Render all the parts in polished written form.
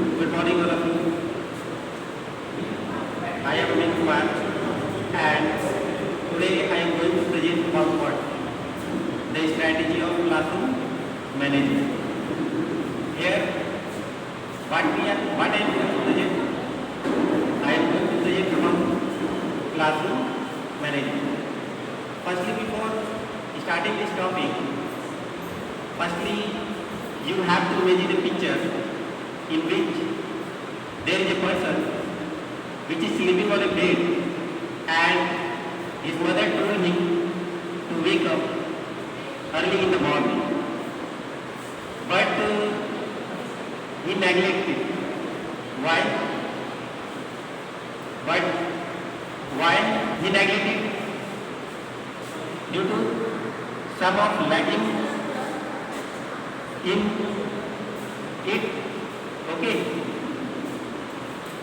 Good morning, all of you. I am Amit, and today I am going to present about what? The strategy of classroom management. Here, what I am going to present? I am going to present about classroom management. Firstly, before starting this topic, you have to imagine a picture in which there is a person which is sleeping on a bed and his mother told him to wake up early in the morning. But he neglected. Why? But why he neglected? Due to some of lacking in it. Okay.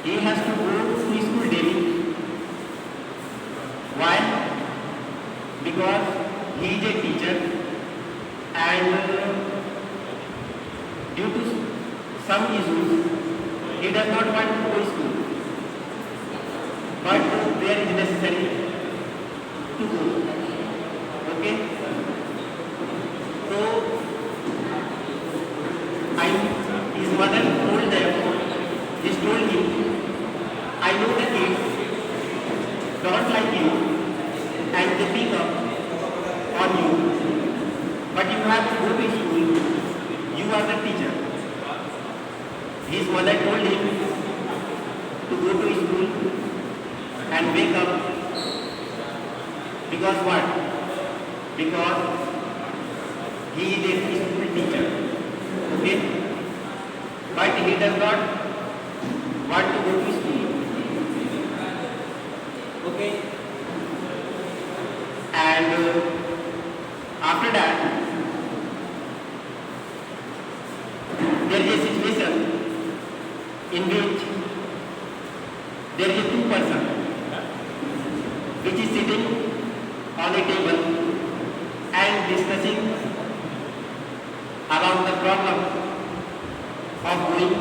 He has to go to school daily. Why? Because he is a teacher and due to some issues he does not want to go to school. But there is necessary to go. Okay? So his mother told him, I know the kids don't like you and they pick up on you, but you have to go to school. You are the teacher. His mother told him to go to school and wake up. Because what? Because he is a school teacher. Okay? But he does not want to go to school. Okay? And after that, there is a situation in which there is a two person which is sitting on a table and discussing about the problem of going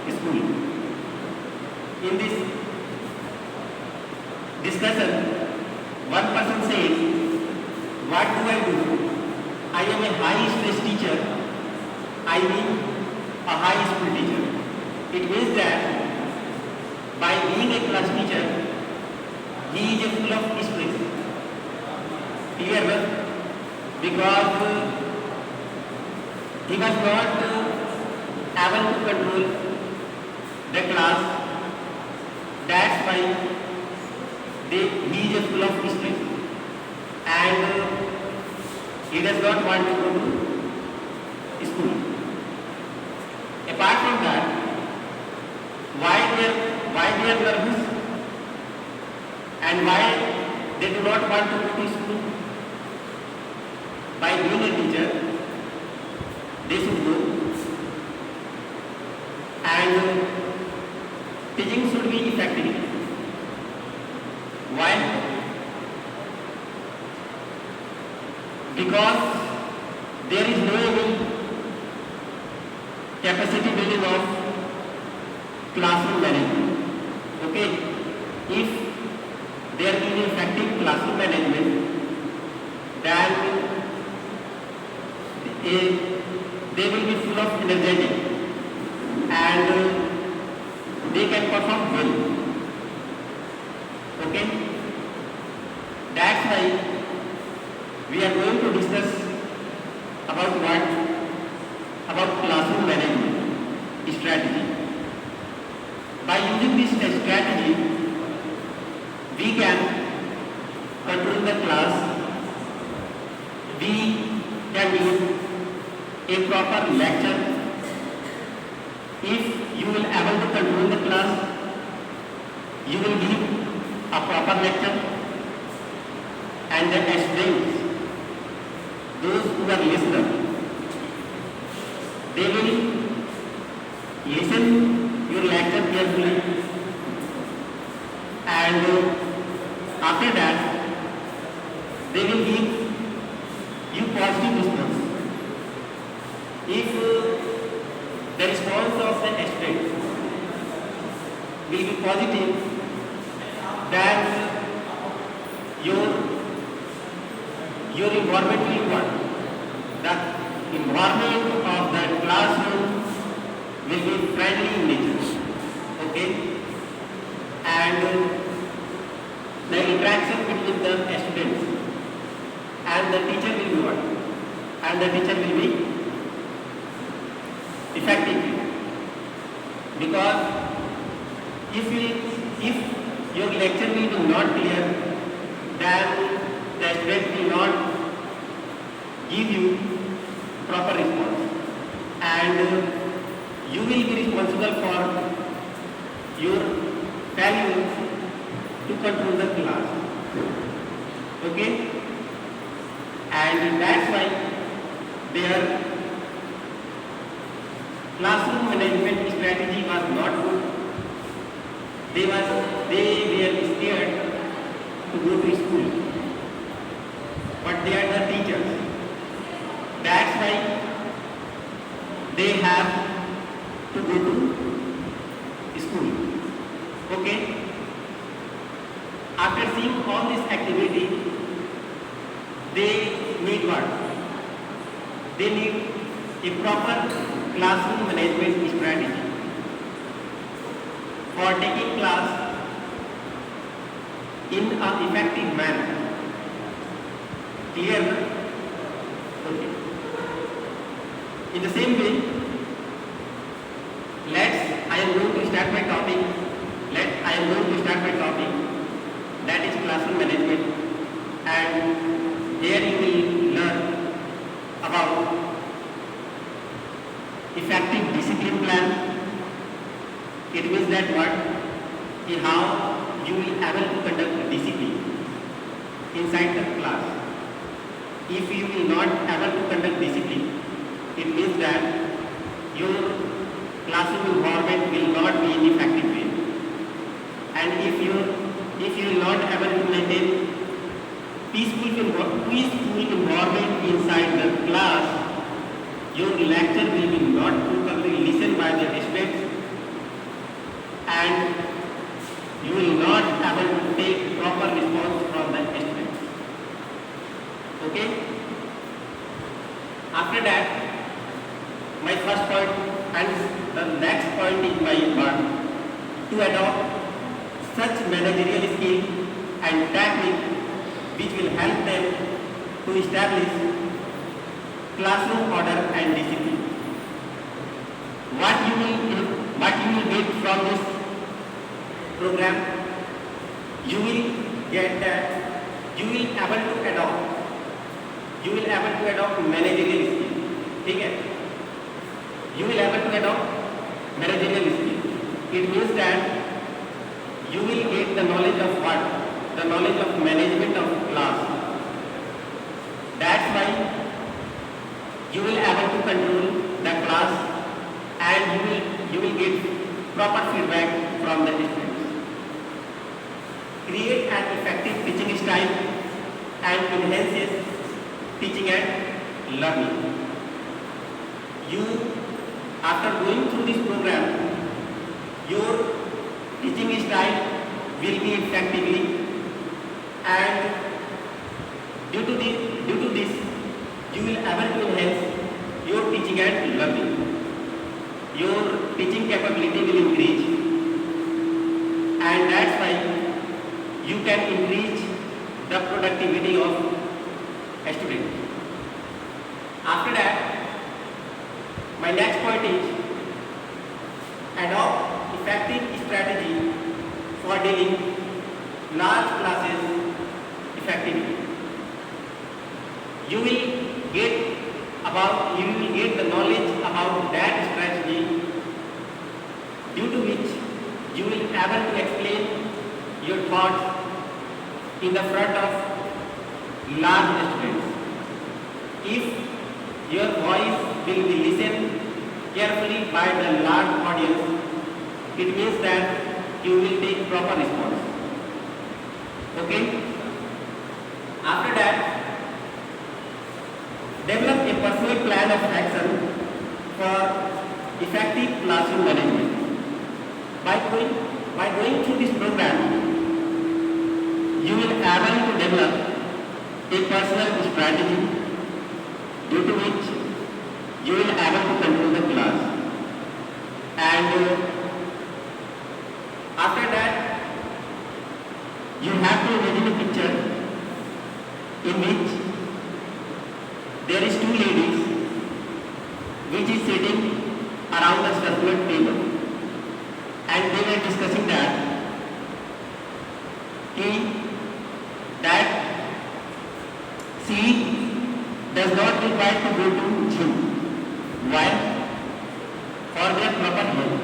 to school. In this discussion, one person says, what do I do? I am a high stress teacher. I mean a high school teacher. It means that by being a class teacher, he is full of stress. Clear? Because he was not able to control the class. That's why he is full of stress and he does not want to go to school. Apart from that, why they are nervous and why they do not want to go to school? By being a teacher, they should go. And teaching should be effective. Why? Because there is no any capacity building of classroom management. Okay? If there is effective classroom management, then they will be full of energy and they can perform well. Okay? That's why we are going to discuss about what? About classroom management strategy. By using this strategy, we can control the class, we can give a proper lecture. If you will able to control the class, you will give a proper lecture and the students, those who are listeners, they will listen your lecture carefully and after that they will give you positive response. If the response of the student will be positive, then your environment will be what? The environment of the classroom will be friendly in nature. Okay? And the interaction between the students and the teacher will be what? And the teacher will be effective. Because if your lecture will be not clear, then the student will not give you proper response, and you will be responsible for your failure to control the class. Okay? And that's why their classroom management strategy was not good. They were scared to go to school, but they are the teachers. That's why they have to go to school. Okay? After seeing all this activity, they need what? They need a proper classroom management strategy for taking class in an effective manner. Clear? Okay. In the same way, I am going to start my topic. That is classroom management, and here you will learn about effective discipline plan. It means that how you will able to conduct discipline inside the class. If you will not able to conduct discipline, it means that your classroom environment will not be in effective way. And if you will not able to maintain peaceful environment inside the class, your lecture will be not properly listened by the students, and you will not able to take proper response from the students. Okay? After that, my first point and the next point is my part to adopt such managerial skill and technique which will help them to establish classroom order and discipline. What you will get from this program, you will get that you will able to adopt managerial skill. Okay? You will able to adopt managerial skill. It means that you will get the knowledge of what? The knowledge of management of class. That's why you will able to control the class, and you will get proper feedback from the students. Create an effective teaching style and enhances teaching and learning. After going through this program, your teaching style will be effectively, and due to this you will able to enhance your teaching and learning. Your teaching capability will increase, and that's why you can increase the productivity of a student. After that, my next point is adopt effective strategy for dealing large classes effectively. You will get the knowledge about that strategy, due to which you will be able to explain your thoughts in the front of large students. If your voice will be listened carefully by the large audience, it means that you will take proper response. Okay? After that, develop a personal plan of action for effective classroom management. By by going through this program, you will able to develop a personal strategy due to which you will able to control the class. And after that, you have to imagine a picture in which there is two ladies which is sitting around the circular table, and they were discussing that she does not require to go to gym. Why? For their proper health.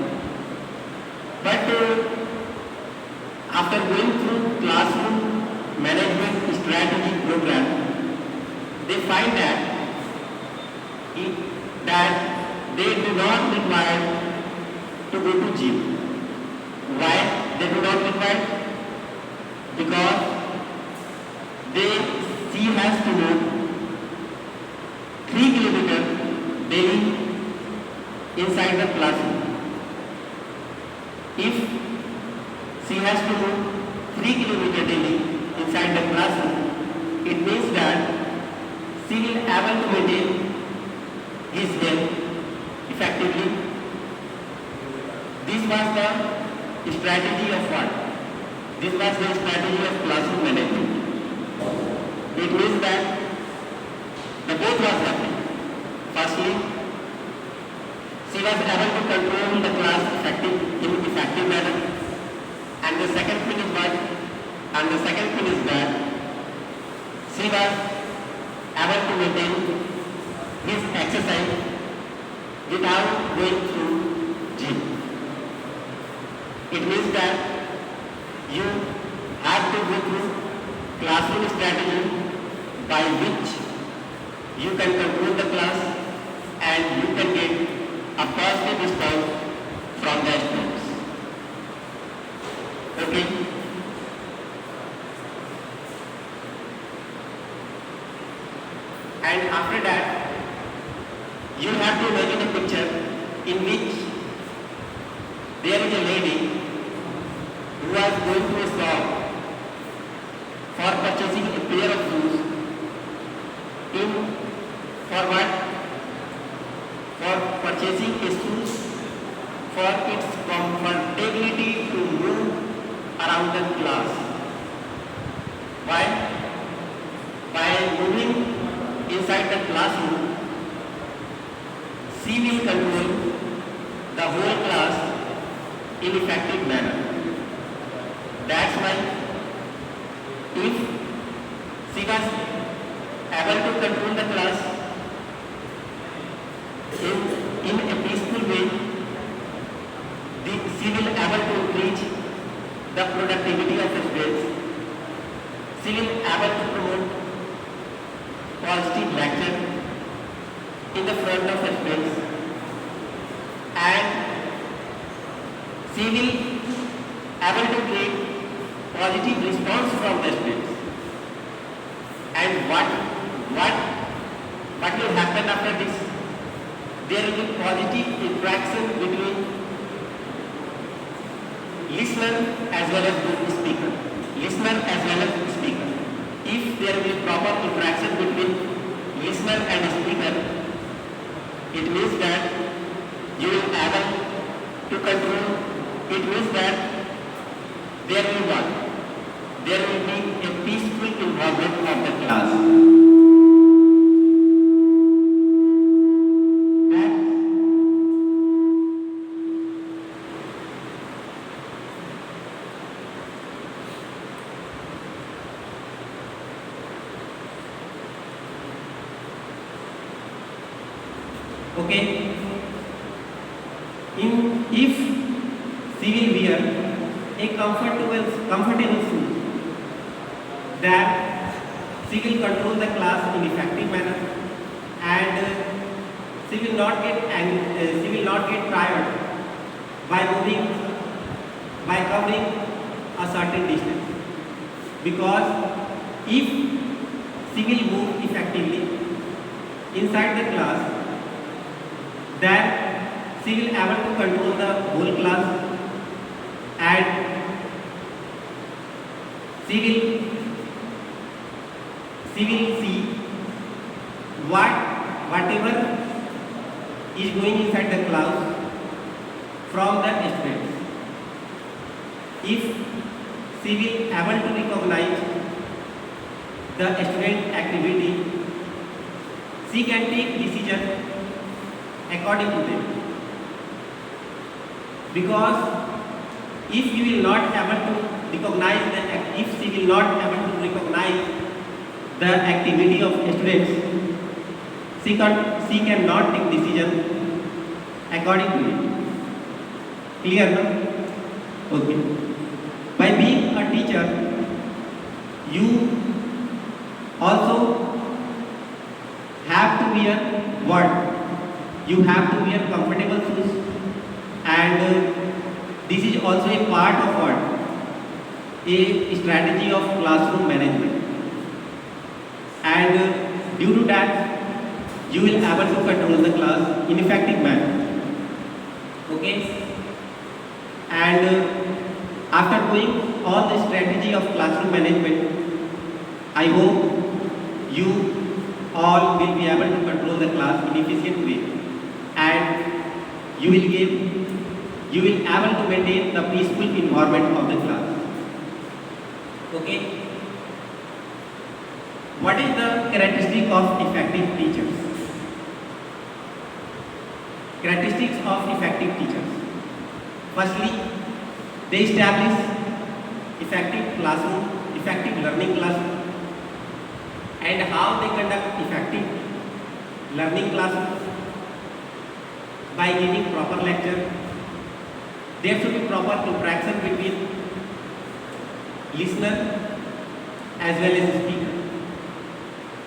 But after going through classroom management strategy program, they find that they do not require to go to gym. Why they do not require? Because she has to move 3 kilometers daily inside the classroom. If she has to move 3 kilometers daily inside the classroom, it means that she will able to maintain his health effectively. This was the strategy of what? This was the strategy of classroom management. It means that the both was happening. Firstly, she was able to control the class in effective manner. And the second thing is what? And the second thing is that she was able to maintain his exercise without going through gym. It means that you have to go through classroom strategy by which you can control the class and you can get a positive response from the students. Okay? And after that, you have to imagine a picture in which there is a lady who was going to a shop for purchasing a pair of shoes for what? For purchasing a shoes for its comfortability to move around the class. Why? By moving inside the classroom, she will control the whole class in effective manner. That's why if she was able to control the class in a peaceful way, she will able to increase the productivity of the students. She will able to promote positive lecture in the front of the students, and she will able to create positive response from the students. And what will happen after this? There will be positive interaction between listener as well as speaker. Listener as well as speaker. If there will be proper interaction between listener and speaker, it means that you will be able to control. It means that there will be what? There will be a peaceful involvement of the class. Okay. If she will wear a comfortable shoe, that she will control the class in effective manner, and she will not get tired by covering a certain distance. Because if she will move effectively inside the class, that she will able to control the whole class, and she will see whatever is going inside the class from the students. If she will able to recognize the student activity, she can take decision according to them. Because if you will not able to recognize if she will not able to recognize the activity of students, she cannot take decision according to it. Clear now? Okay. By being a teacher, you also have to wear what? You have to wear comfortable shoes, and this is also a part of what? A strategy of classroom management. And due to that, you will able to control the class in effective manner. Okay? And after doing all the strategy of classroom management, I hope you all will be able to control the class in efficient way, and you will able to maintain the peaceful environment of the class. Okay? What is the characteristic of effective teachers? Characteristics of effective teachers. Firstly, they establish effective learning classroom, and how they conduct effective learning classes by giving proper lecture. There should be proper interaction between listener as well as speaker.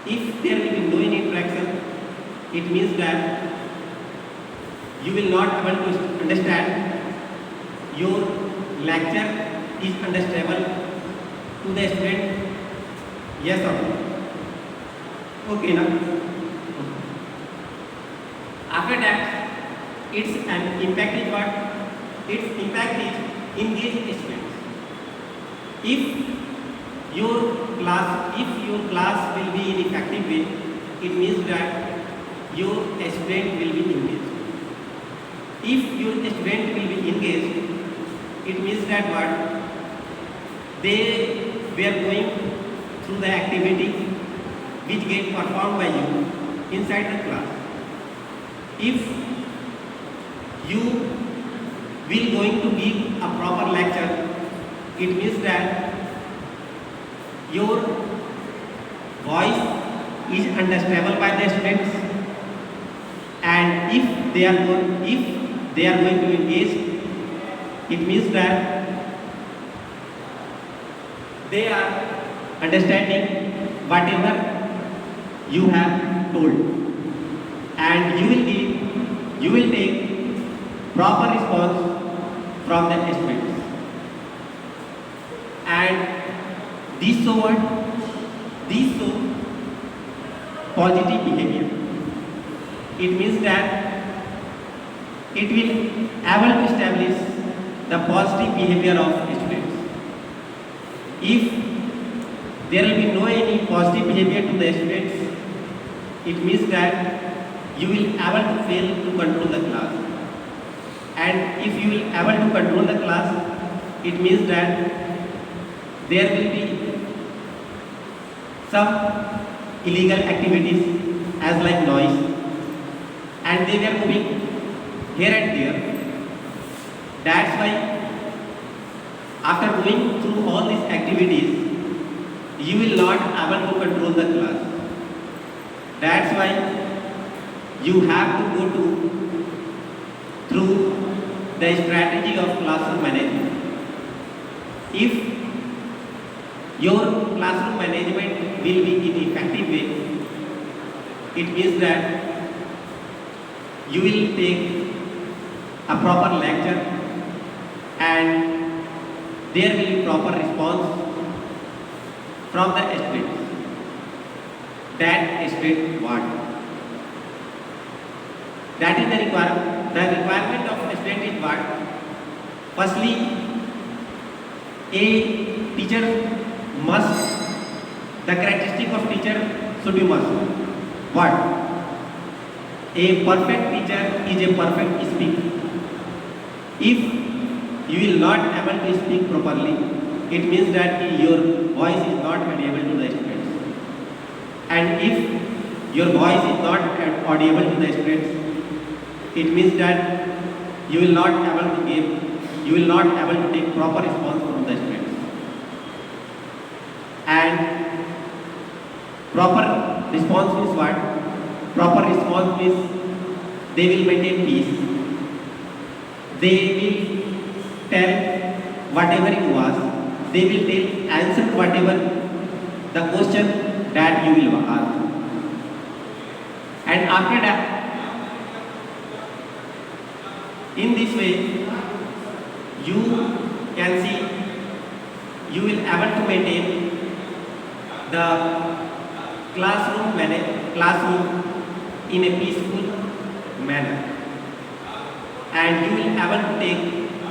If there will be no interaction, it means that you will not able to understand, your lecture is understandable to the student, yes or no? Okay now. After that, its an impact is what? Its impact is engage students. If your class will be in effective way, it means that your student will be engaged. If your student will be engaged, it means that what? They were going through the activity which get performed by you inside the class. If you will going to give a proper lecture, it means that your voice is understandable by the students, and if they are going to engage, it means that they are understanding whatever you have told, and you will take proper response from the students. And these show positive behavior. It means that it will able to establish the positive behavior of students. If there will be no any positive behavior to the students, it means that you will able to fail to control the class. And if you will able to control the class, it means that there will be some illegal activities as like noise, and they were moving here and there. That's why after going through all these activities, you will not able to control the class. That's why you have to go through the strategy of classroom management. If your classroom management will be in effective way, it means that you will take a proper lecture, and there will be proper response from the students. That student want. That is the requirement. The requirement of student is what? Firstly, A teacher must, the characteristic of teacher should be must. What? A perfect teacher is a perfect speaker. If you will not able to speak properly, it means that your voice is not audible to the students. And if your voice is not audible to the students, it means that you will not able to give, you will not able to take proper response from the students. And proper response means what? Proper response means they will maintain peace. They will tell whatever you ask. They will tell answer to whatever the question that you will ask. And after that, in this way, you can see you will able to maintain the classroom in a peaceful manner, and you will able to take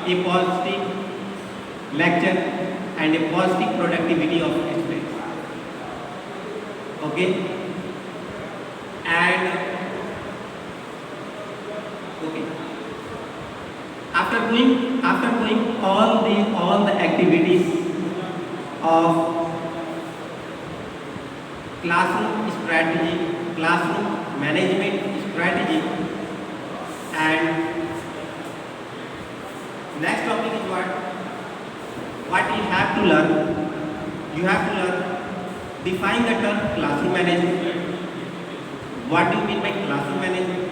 a positive lecture and a positive productivity of students. Okay, and okay, after doing all the activities of classroom strategy, classroom management strategy, and next topic is what you have to learn. You have to learn, define the term classroom management. What do you mean by classroom management?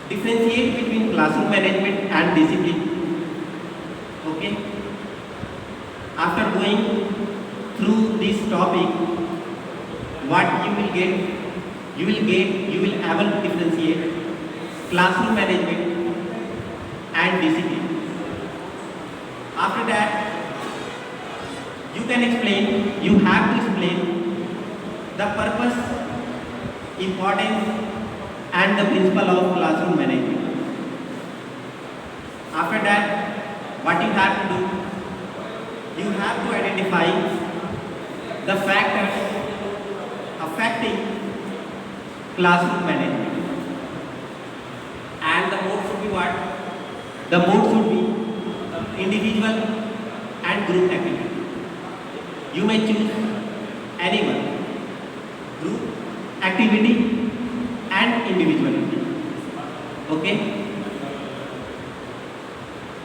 Differentiate between classroom management and discipline. Okay. After going through this topic, what you will get, you will able to differentiate classroom management and discipline. After that, you can explain, you have to explain the purpose, importance and the principle of classroom management. After that, what you have to do, you have to identify the factors affecting classroom management. And the mode should be what? The mode should be individual and group activity. You may choose anyone, group activity and individuality. Okay?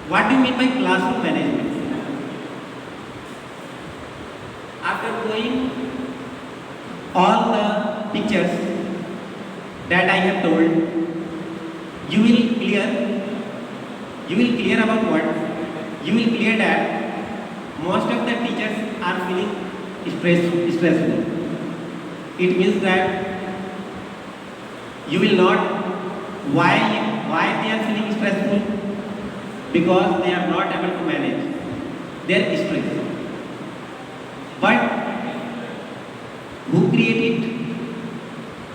What do you mean by classroom management? After going all the pictures that I have told, you will clear about what? You will clear that most of the teachers are feeling stressful. It means that you will not, why they are feeling stressful? Because they are not able to manage their stress. But who created?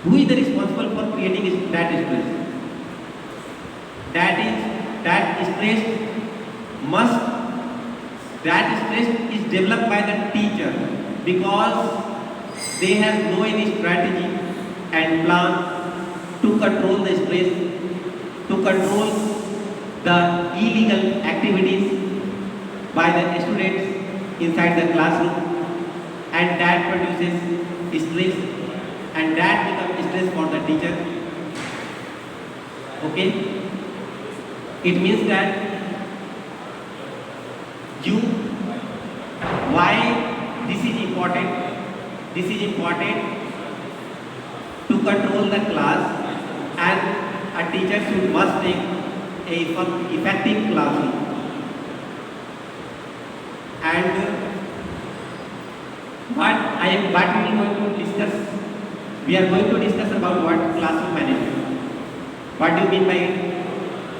Who is the responsible for creating that stress? That stress is developed by the teacher because they have no any strategy and plan to control the stress, to control the illegal activities by the students inside the classroom, and that produces stress and that becomes stress for the teacher. Okay? It means that why this is important? This is important to control the class, and a teacher must take a effective classroom. And we are going to discuss about what classroom management. What do you mean by it?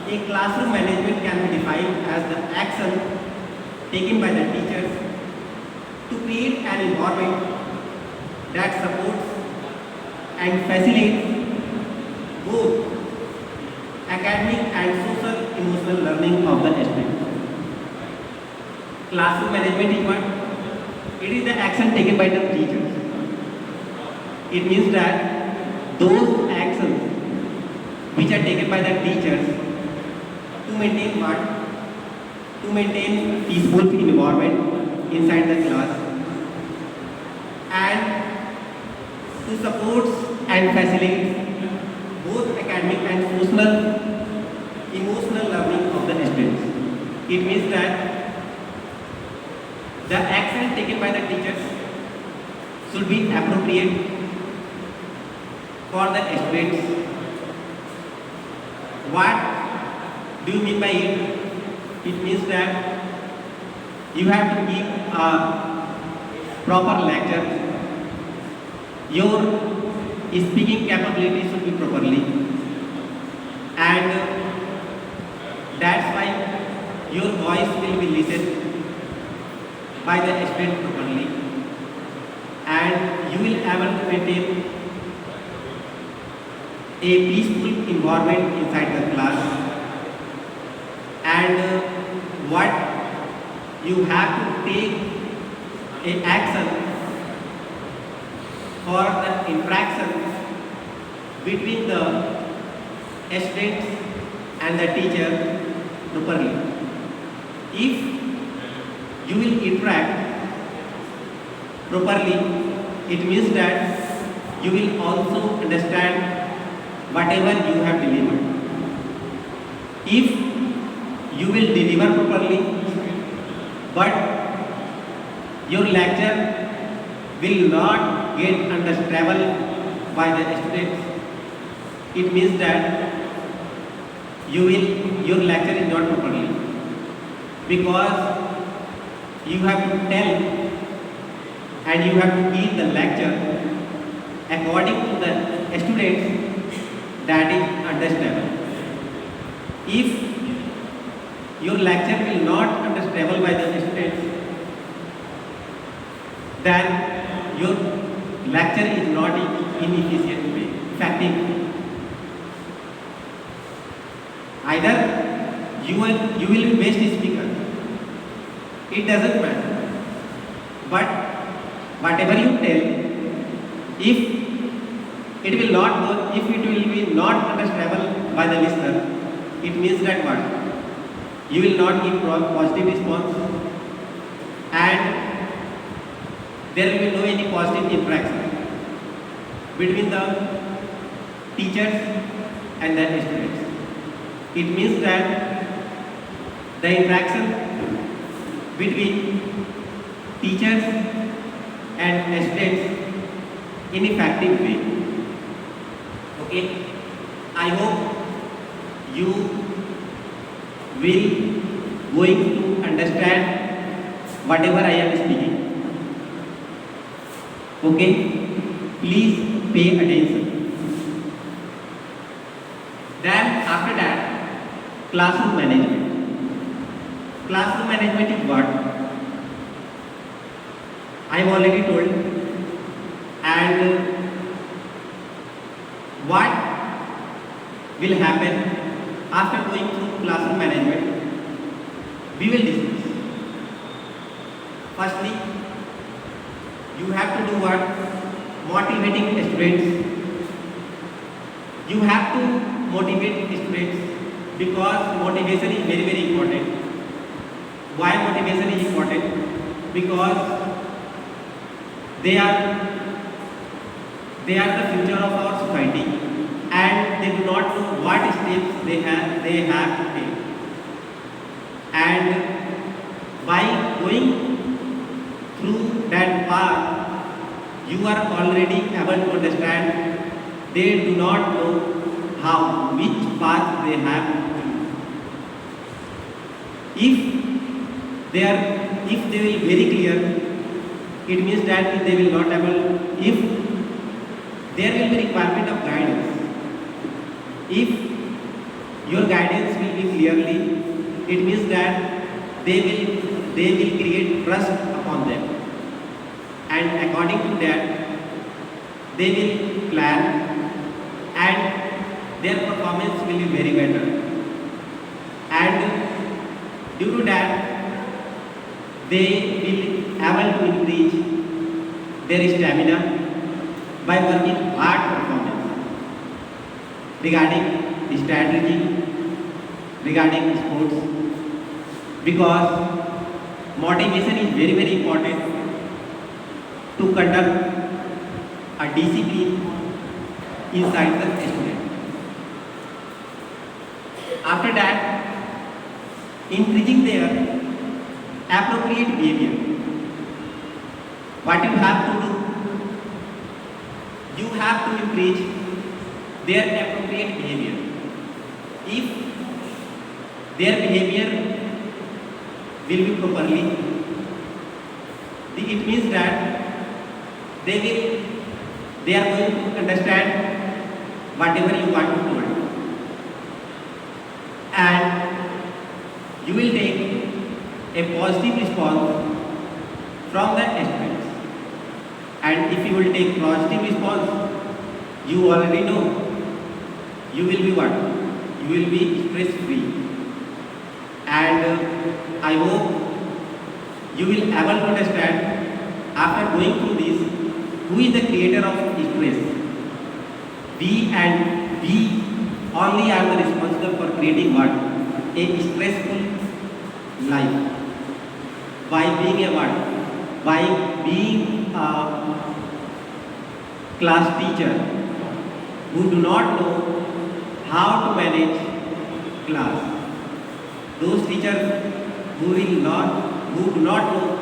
A classroom management can be defined as the action taken by the teachers to create an environment that supports and facilitates both academic and social emotional learning of the students. Classroom management is what? It is the action taken by the teachers. It means that those actions which are taken by the teachers to maintain what? To maintain peaceful environment inside the class and to support and facilitate both academic and emotional learning of the students. It means that the action taken by the teachers should be appropriate for the students. What do you mean by it? It means that you have to give a proper lecture. Your speaking capability should be properly, and that's why your voice will be listened by the student properly, and you will able to maintain a peaceful environment inside the class. And what you have to take a action for the interaction between the students and the teacher properly. If you will interact properly, it means that you will also understand whatever you have delivered. If you will deliver properly, but your lecture will not get understandable by the students, it means that your lecture is not properly, because you have to tell and you have to give the lecture according to the students that is understandable. If your lecture will not understandable by the students, then your lecture is not in efficient way, effective. Either you will be best speaker, it doesn't matter. But whatever you tell, if it will be not understandable by the listener, it means that what? You will not give positive response, and there will be no any positive interaction between the teachers and the students. It means that the interaction between teachers and students in effective way. Okay, I hope you will going to understand whatever I am speaking. Okay, please pay attention. Then after that, classroom management. Classroom management is what? I have already told. And what will happen after going through classroom management? We will discuss. Firstly, you have to do what? Motivating students. You have to motivate students, because motivation is very, very important. Why motivation is important? Because they are the future of our society, and they do not know what steps they have to take. And by going through that path, you are already able to understand they do not know which path they have to choose. If they will very clear, it means that they will not able. If there will be requirement of guidance, if your guidance will be clearly, it means that they will create trust upon them, and according to that they will plan, and their performance will be very better. And due to that, they will able to increase their stamina by working hard performance regarding strategy, regarding sports, because motivation is very important to conduct a discipline inside the student. After that, increasing their appropriate behavior. What you have to do? You have to increase their appropriate behavior. If their behavior will be properly, it means that they are going to understand whatever you want to tell, and you will take a positive response from the students. And if you will take positive response, you already know you will be what? You will be stress free. And I hope you will able to understand after going through this who is the creator of stress. We only are the responsible for creating what? A stressful life. By being a what? By being a class teacher who do not know how to manage class. Those teachers who do not know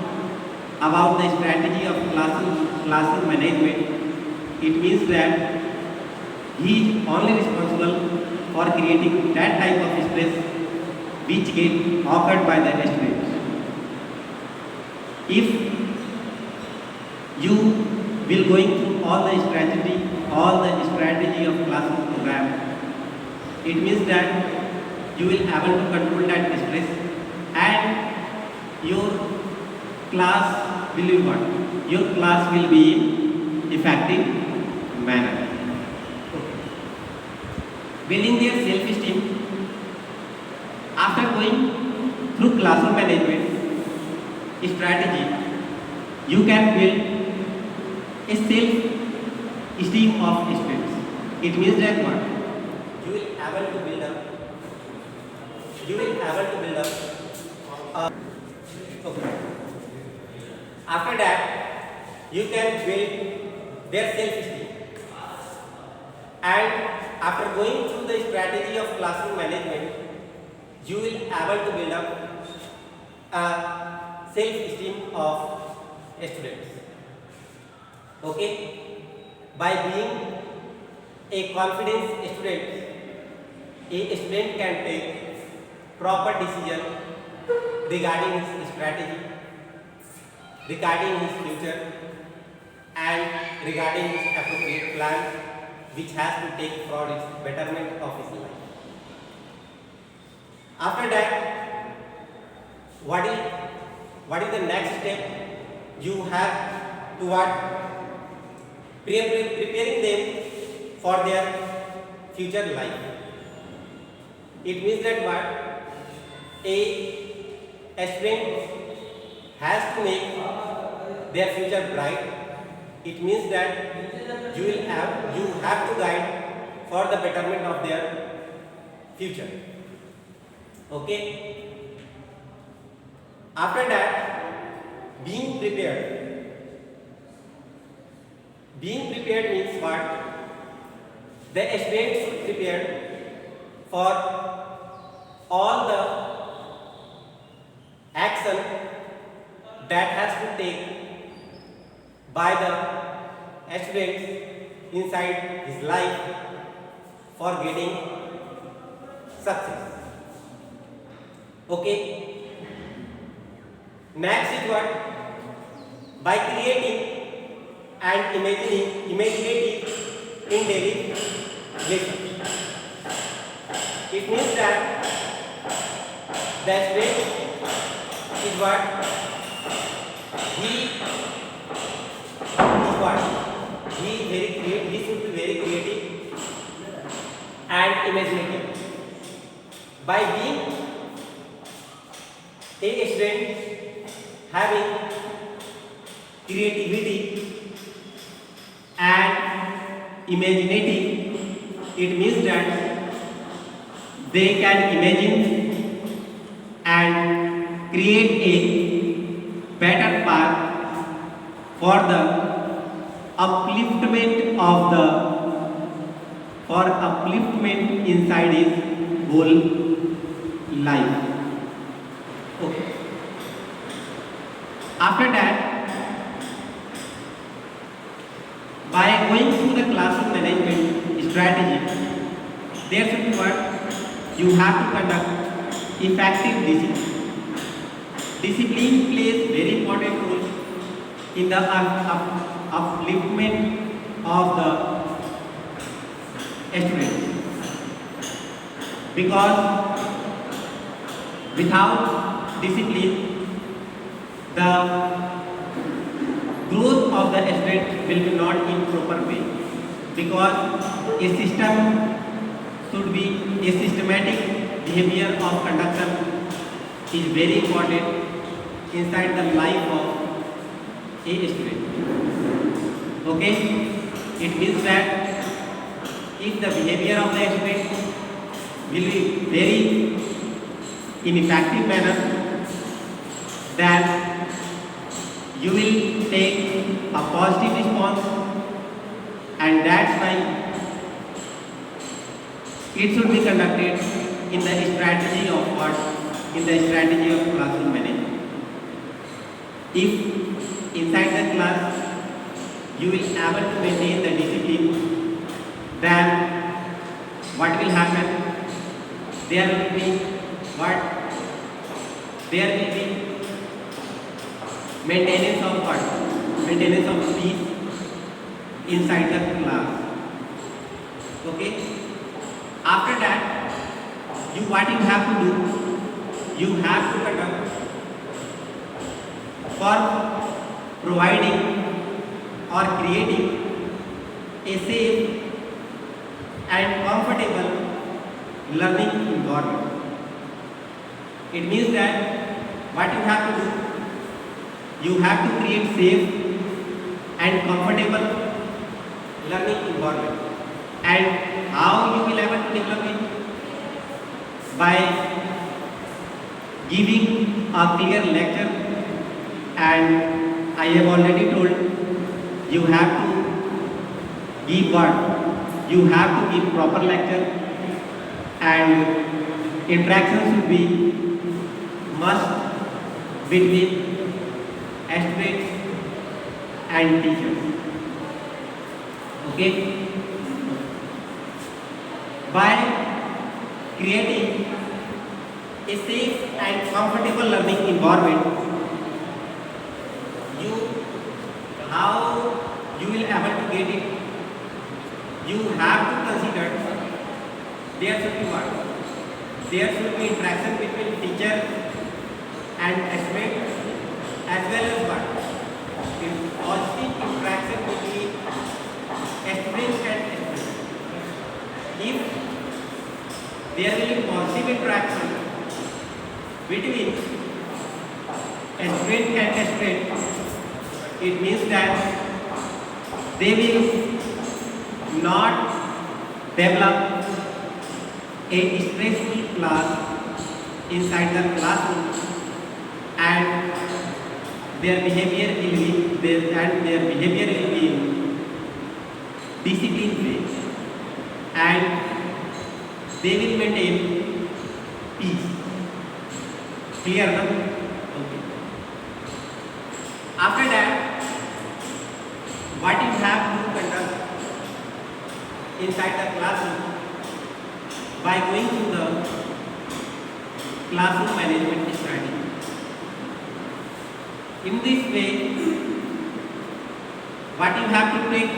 about the strategy of classroom management, it means that he is only responsible for creating that type of stress which get occurred by the students. If you will going through all the strategy of classroom program, it means that you will able to control that stress, and your class will be what? Your class will be in effective manner. Building their self-esteem. After going through classroom management strategy, you can build a self-esteem of students. It means that what? You will able to build up. Okay. After that, you can build their self-esteem. And after going through the strategy of classroom management, you will able to build up a self-esteem of students. Okay? By being a confident student, a student can take proper decision regarding his strategy, regarding his future, and regarding his appropriate plan which has to take for its betterment of his life. After that, what is the next step? You have to what? Preparing them for their future life. It means that what? A student has to make their future bright. It means that you have to guide for the betterment of their future. Okay? After that, being prepared. Being prepared means what? The student should prepare for all the action that has to take by the students inside his life for getting success. Okay? Next is what? By creating and imaginating in daily lessons. It means that the student is what? He should be very creative and imaginative. By being a student having creativity and imaginative, it means that they can imagine and create a better path for the upliftment of the for upliftment inside his whole life. Okay. After that, by going through the classroom management strategy, there should be what you have to conduct effective discipline. Discipline plays very important role in the upliftment of the students, because without discipline the growth of the student will be not in proper way, because a system should be a systematic behavior of conduction is very important inside the life of a student. Okay, it means that if the behavior of the student will be very ineffective manner, then you will take a positive response, and that's why it should be conducted in the strategy of what? In the strategy of classroom management. If inside the class you will able to maintain the discipline, then what will happen? There will be what? There will be maintenance of what? Maintenance of peace inside the class. Okay? After that, what you have to do? You have to conduct for providing or creating a safe and comfortable learning environment. It means that what you have to do? You have to create safe and comfortable learning environment. And how you will able to develop it? By giving a clear lecture, and I have already told you have to give what? You have to give proper lecture, and interaction should be must between students and teachers. Okay? By creating a safe and comfortable learning environment, how you will able to get it? You have to consider there should be what? There should be interaction between teacher and student, as well as what? Positive interaction between students and students. If there will be positive interaction between student and student, it means that they will not develop a stressful class inside the classroom, and their behavior will be in disciplined way, and they will maintain peace. Clear now? Okay. After that, what you have to conduct inside the classroom by going through the classroom management strategy. In this way, what you have to take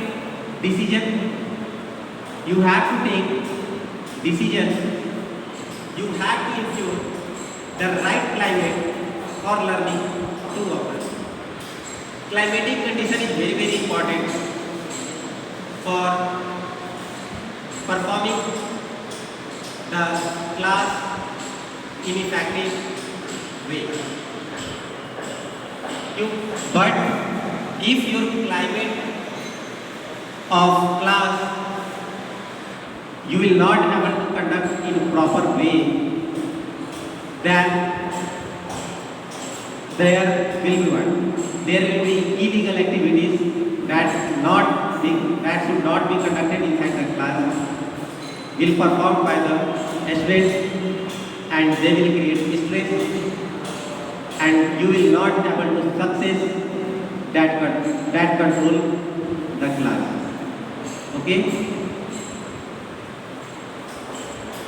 decision, you have to take decisions, you have to ensure the right climate for learning to occur. Climatic condition is very, very important for performing the class in effective way. You, but if your climate of class you will not able to conduct in proper way, then there will be what? There will be illegal activities that should not be conducted inside the class, will performed by the students, and they will create stress, and you will not able to success that control the class. Okay?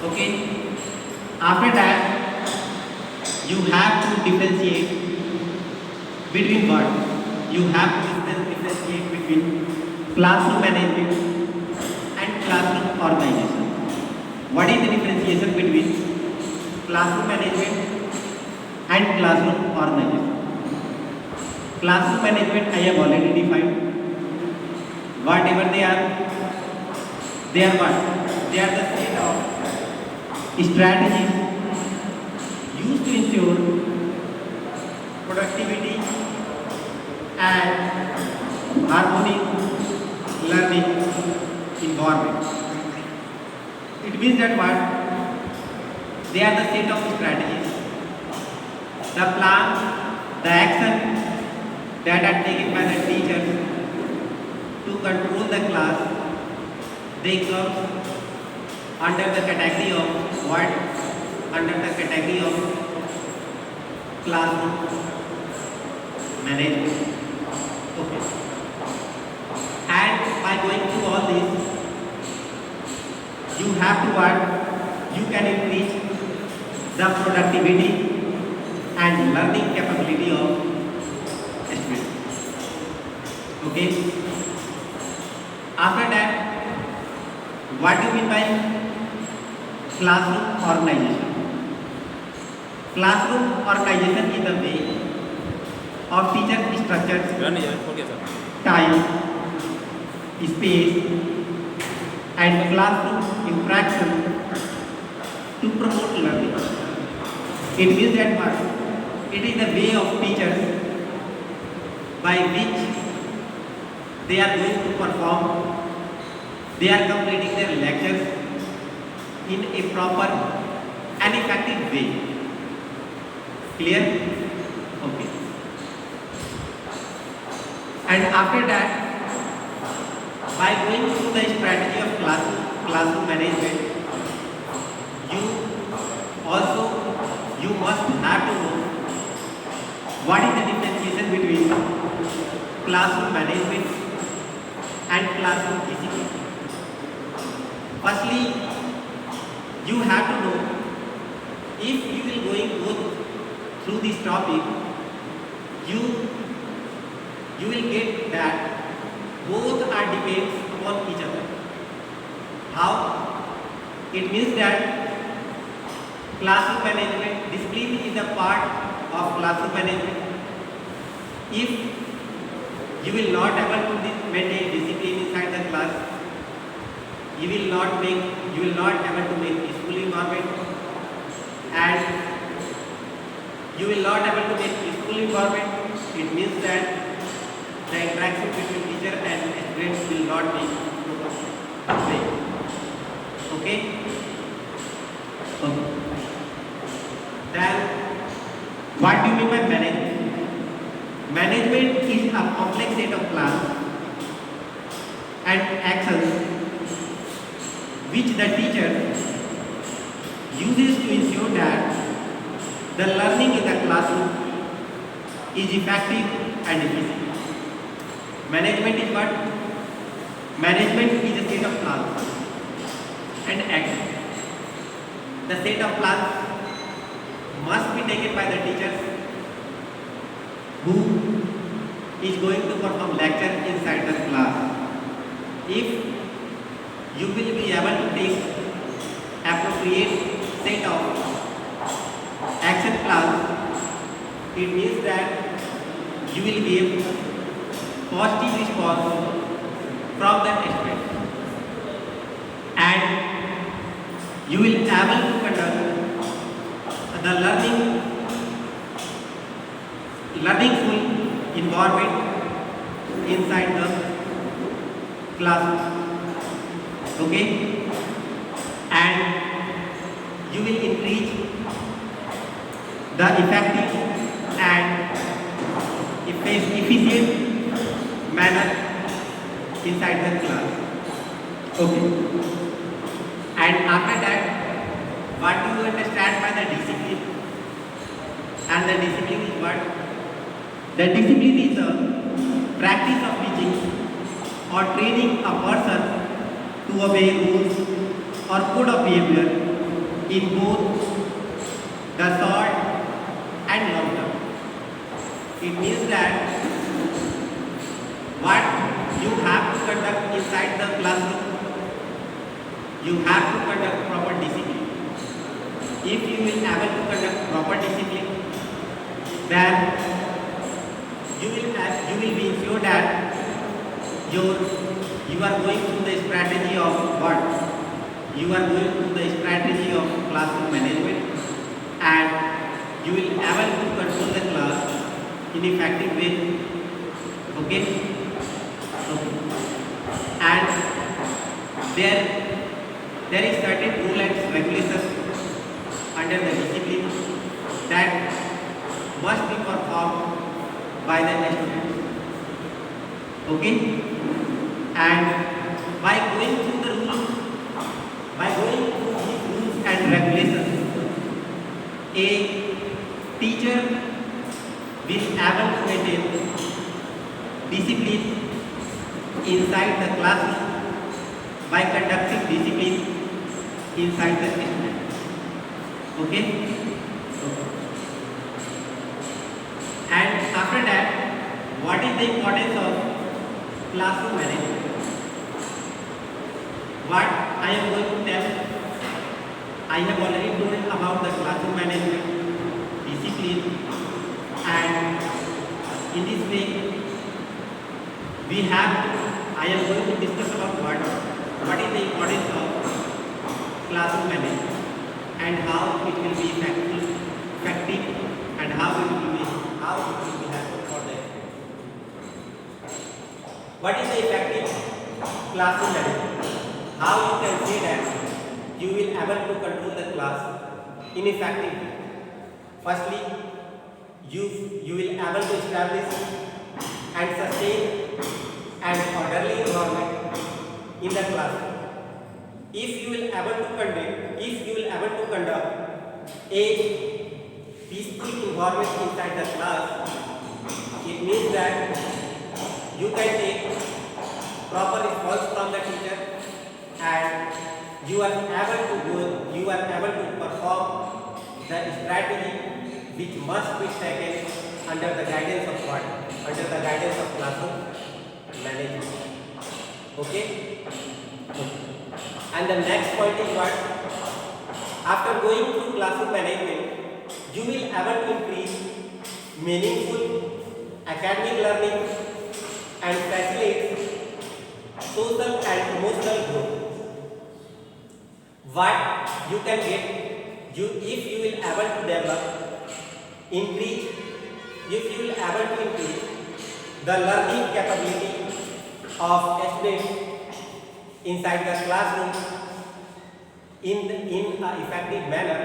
Okay? After that, you have to differentiate between what? You have to differentiate between classroom management and classroom organization. What is the differentiation between classroom management and classroom organization? Classroom management I have already defined. Whatever they are what? They are the set of strategies used to ensure productivity and harmonic learning environment. It means that what? They are the set of strategies, the plan, the action that are taken by the teachers to control the class. They come under the category of what? Under the category of classroom management. Okay. And by going through all this, you have to what? You can increase the productivity and learning capability of students. Okay. After that, what do you mean by classroom organization? Classroom organization is the way of teacher structures, time, space, and classroom interaction to promote learning. It means that what? It is the way of teachers by which they are going to perform, they are completing their lectures in a proper and effective way. Clear? Okay. And after that, by going through the strategy of classroom management, you must have to know what is the differentiation between classroom management and classroom discipline. Firstly, you have to know, if you will go through this topic, you will get that both are depends upon each other. How? It means that classroom management, discipline is a part of classroom management. If you will not able to maintain discipline inside the class, you will not able to make peaceful environment, and you will not able to make peaceful environment. It means that the interaction between teacher and students will not be proper. Okay? Okay. Then, what do you mean by management? Management is a complex set of plans and actions which the teacher uses to ensure that the learning in the classroom is effective and efficient. Management is what? Management is a set of plans and actions. The set of plans must be taken by the teachers who is going to perform lecture inside the class. If you will be able to take appropriate set of action plans, it means that you will give positive response from the student, and you will be able to conduct the learning full environment inside the classroom. Okay, and you will increase the effective and efficient manner inside the class. Okay, and after that, what do you understand by the discipline? And the discipline is what? The discipline is the practice of teaching or training a person to obey rules or code of behavior in both the short and long term. It means that what you have to conduct inside the classroom, you have to conduct proper discipline. If you will able to conduct proper discipline, then you will be sure that you are going through the strategy of what? You are going through the strategy of classroom management, and you will able to control the class in effective way. Okay? Okay. And there is certain rule and regulations under the discipline that must be performed by the students. Okay? And by going through the rules, by going through these rules and regulations, a teacher will able to maintain discipline inside the classroom by conducting discipline inside the student. Okay? And after that, what is the importance of classroom management? What I am going to tell, I have already told about the classroom management, discipline, and in this way, I am going to discuss about what is the importance of classroom management and how it will be effective and how it will be helpful for them. What is the effective classroom management? How you can say that you will able to control the class in effective way? Firstly, you will able to establish and sustain an orderly environment in the classroom. If you will able to conduct a peaceful environment inside the class, it means that you can take proper response from the teacher and you are able to perform the strategy which must be taken under the guidance of what? Under the guidance of classroom management. Okay? And the next point is what? After going through classroom management, you will able to increase meaningful academic learning and facilitate social and emotional growth. What you can get, if you will able to develop, increase the learning capability of students inside the classroom in an effective manner,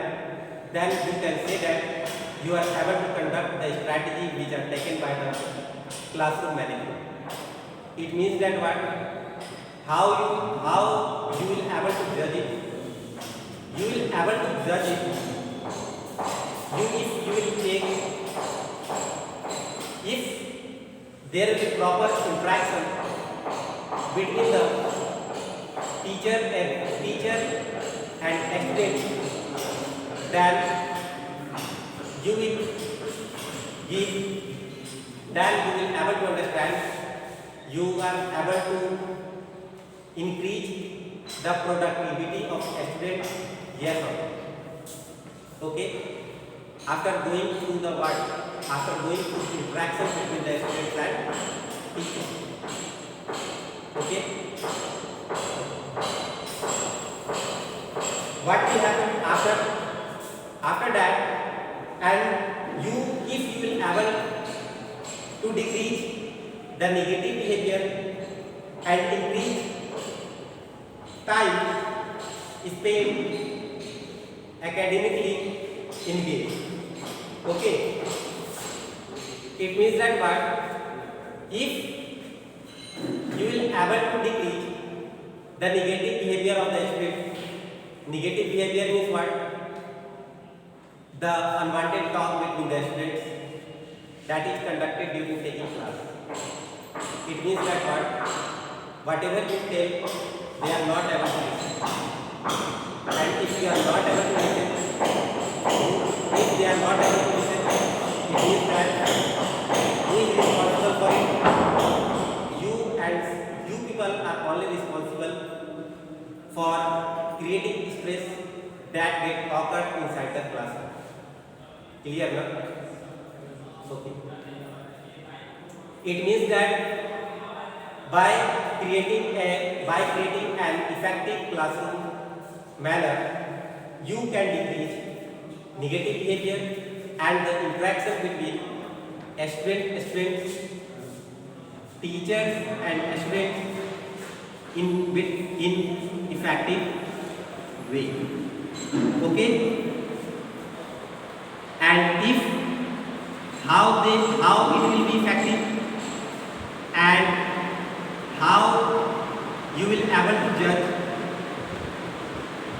then you can say that you are able to conduct the strategy which are taken by the classroom management. It means that what? How you will able to judge it? You will able to judge it. If you will take, if there is proper interaction between the teacher and student, then you will able to understand, you are able to increase the productivity of students, yes or no. Okay? After going through the interaction between the students and teacher. Okay? What will happen after that, and if you will able to decrease the negative behavior and increase time spent academically engaged. Okay, it means that what if you will able to decrease the negative behavior of the student. Negative behavior means what? The unwanted talk between the students that is conducted during taking class. It means that what? Whatever you tell, they are not able to listen. And if you are not able to listen, if they are not able to listen, it means that who is responsible for it? You people are only responsible for creating stress that get occurred inside the classroom. Clear, no? Okay. It means that by creating an effective classroom manner, you can decrease negative behavior and the interaction between students, teachers and students in effective way. Okay, and if how it will be effective and how you will able to judge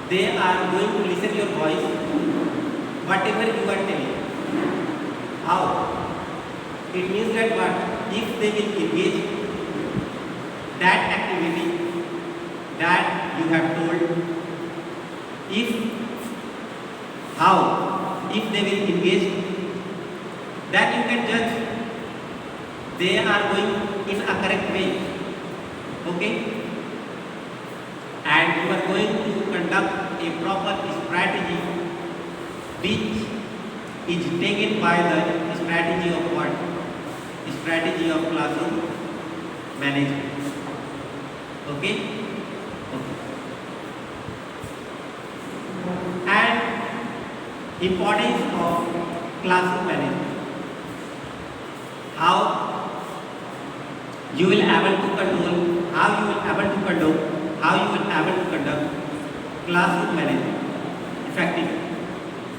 they are going to listen your voice whatever you are telling. How? It means that what if they will engage that activity that you have told, if how if they will engage, that you can judge they are going in a correct way. Okay, and you are going to conduct a proper strategy which is taken by the strategy of what? Strategy of classroom management. Okay? Okay. And importance of classroom management. How you will able to control, how you will able to conduct classroom management effectively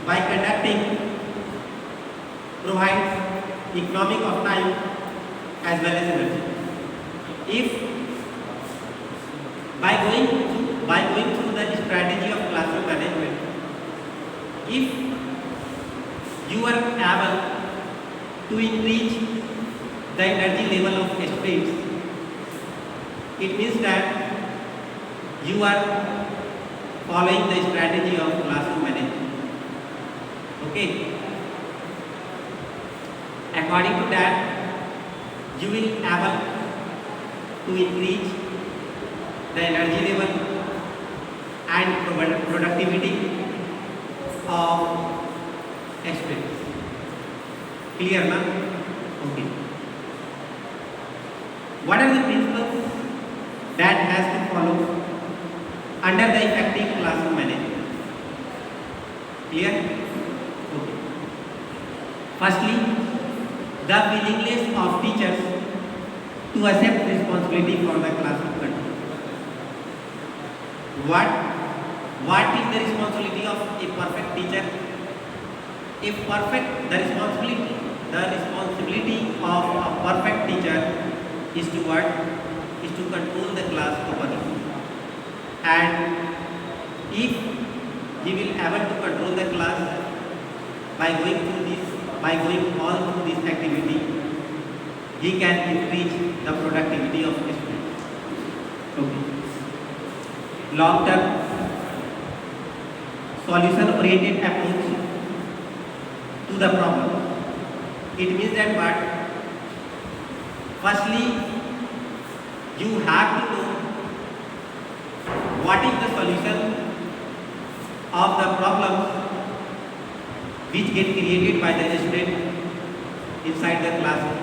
by provides economic of time as well as energy. If by going through the strategy of classroom management, if you are able to increase the energy level of students, it means that you are following the strategy of classroom management. Okay. According to that, you will able to increase the energy level and productivity of students. Clear, na? Okay. What are the principles that has to follow under the effective classroom management? Clear? Okay. Firstly, the willingness of teachers to accept responsibility for the classroom control. What is the responsibility of a perfect teacher? The responsibility of a perfect teacher is to what? Is to control the class properly. And if he will able to control the class by going all through this activity, he can increase the productivity of the students. Okay. Long-term solution-oriented approach to the problem. It means that what? Firstly, you have to know what is the solution of the problem which get created by the student inside the classroom.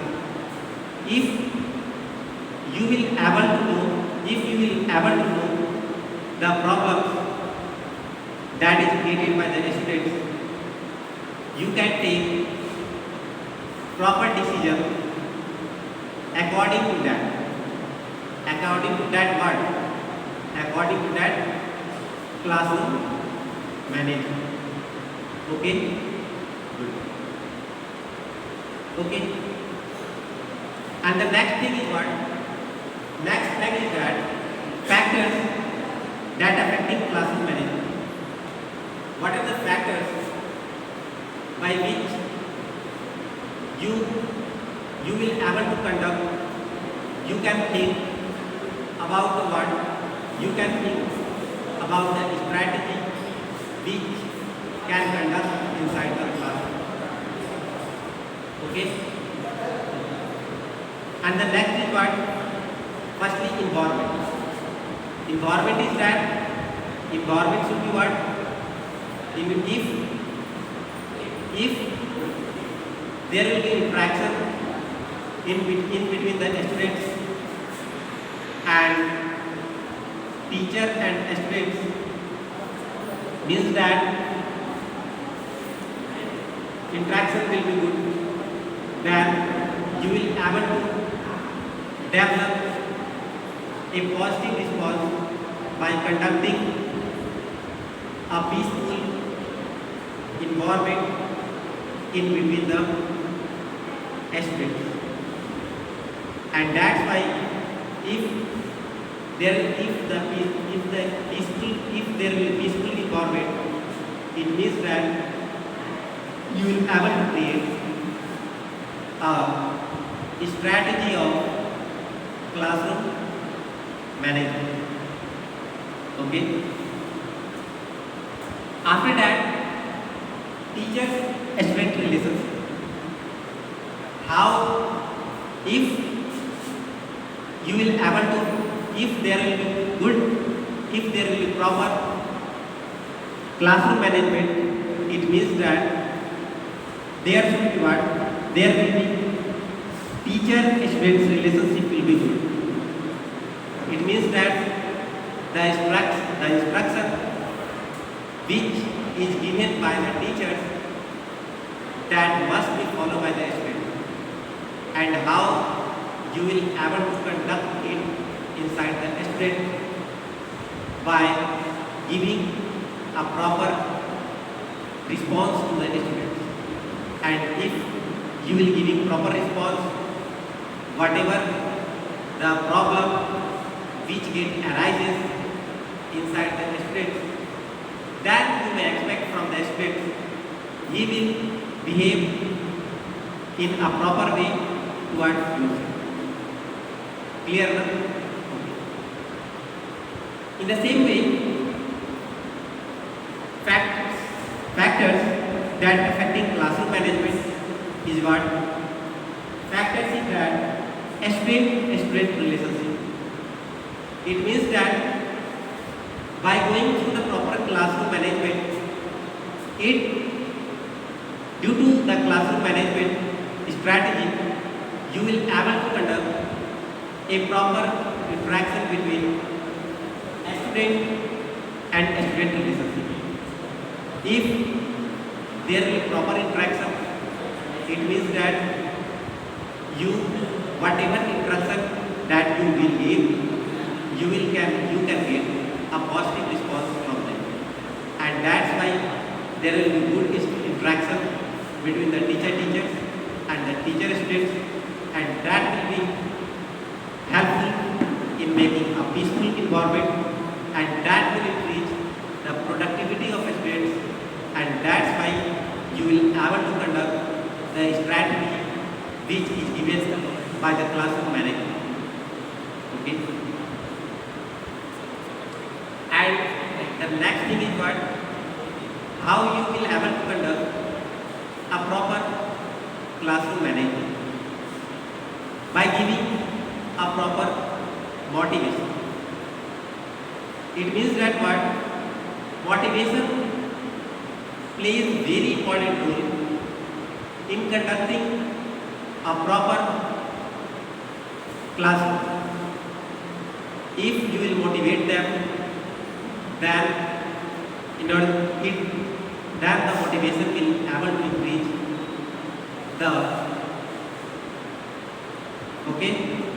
If you will able to know the problem that is created by the students, you can take proper decision according to that what? According to that classroom management. Okay? Good. Okay? And the next thing is what? Next thing is that factors that affecting classroom management. What are the factors by which you will able to conduct, you can think about the what, you can think about the strategy which can conduct inside the classroom. Okay? And the next is what? Firstly, environment. Environment is that environment should be what? If there will be interaction in between the students and teacher and students, means that interaction will be good, then you will able to develop a positive response by conducting a peaceful environment in between the students. And that's why if there will be peaceful environment, it means that you will be able to create a strategy of classroom management. Okay? After that, teacher-student relationship. How, if you will able to, if there will be good, if there will be proper classroom management, it means that there should be what? There will be teacher-student relationship will be good. It means that the instruction which is given by the teachers, that must be followed by the student, and how you will able to conduct it inside the student by giving a proper response to the students. And if you will giving proper response, whatever the problem which arises inside the students, then you may expect from the student he will behave in a proper way towards you. Clear? In the same way, factors that affecting classroom management is what? Factors is that student relationship. It means that by going through the proper classroom management, due to the classroom management strategy, you will able to conduct a proper interaction between student and student relationship. If there will be proper interaction, it means that whatever interaction that you will give, you can get a positive response from them. And that's why there will be good interaction between the teachers and the teacher students, and that will be helpful in making a peaceful environment, and that will increase the productivity of students, and that's why you will able to conduct the strategy which is given by the classroom management. Okay? And the next thing is what? How you will able to conduct a proper classroom management by giving a proper motivation. It means that what? Motivation plays very important role in conducting a proper classroom. If you will motivate them, then then the motivation will able to increase the Okay.